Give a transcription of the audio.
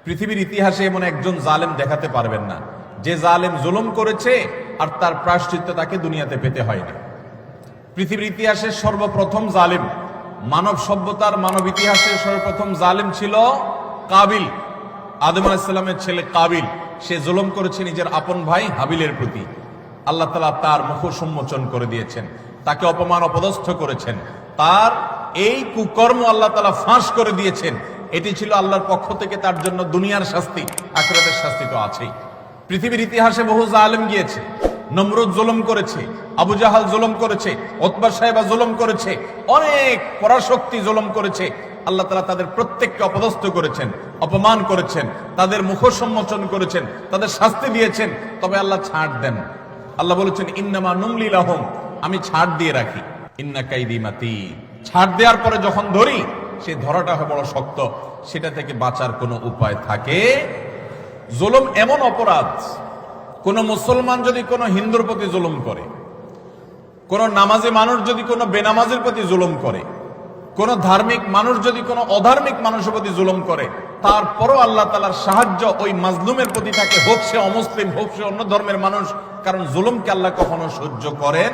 পৃথিবীর ইতিহাসে এমন একজন জালেম দেখাতে পারবেন না যে জালেম জুলুম করেছে আর তার প্রায়শ্চিত্ত তাকে দুনিয়াতে পেতে হয়নি। পৃথিবীর ইতিহাসে সর্বপ্রথম জালেম, মানব সভ্যতার মানব ইতিহাসের সর্বপ্রথম জালেম ছিল কাবিল। আদম আলাইহিস সালামের ছেলে কাবিল, সে জুলুম করেছে নিজের আপন ভাই হাবিলের প্রতি। আল্লাহ তাআলা তার মুখ উন্মোচন করে দিয়েছেন, তাকে অপমান অপদস্থ করেছেন, তার এই কুকর্ম আল্লাহ তাআলা ফাঁস করে দিয়েছেন। এটি ছিল আল্লাহর পক্ষ থেকে তার জন্য দুনিয়ার শাস্তি, আখিরাতের শাস্তি তো আছেই। পৃথিবীর ইতিহাসে বহু জালেম গিয়েছে, নমরুদ জুলুম করেছে, আবু জাহাল জুলুম করেছে, উতবা সাহেবা জুলুম করেছে, অনেক পরাশক্তি জুলুম করেছে। আল্লাহ তাআলা তাদের প্রত্যেককে অপদস্থ করেছেন, অপমান করেছেন, তাদের মুখ সম্মোচন করেছেন, তাদের শাস্তি দিয়েছেন। তবে আল্লাহ ছাড় দেন। আল্লাহ বলেছেন ইন্নামা নুমলি লাহুম, আমি ছাড় দিয়ে রাখি। ইন্না কাইদি মাতিন, ছাড় দেওয়ার পরে যখন ধরি সে ধরাটা হয় বড় শক্ত, সেটা থেকে বাঁচার কোনো উপায় থাকে। জুলুম এমন অপরাধ, কোন মুসলমান যদি কোনো হিন্দুর প্রতি জুলুম করে, কোন নামাজি মানুষ যদি কোনো বেনামাজির প্রতি জুলুম করে, কোন ধার্মিক মানুষ যদি কোনো অধার্মিক মানুষের প্রতি জুলুম করে, তারপরও আল্লাহ তাআলার সাহায্য ওই মাজলুমের প্রতি থাকে, হোক সে অমুসলিম, হোক সে অন্য ধর্মের মানুষ। কারণ জুলুমকে আল্লাহ কখনো সহ্য করেন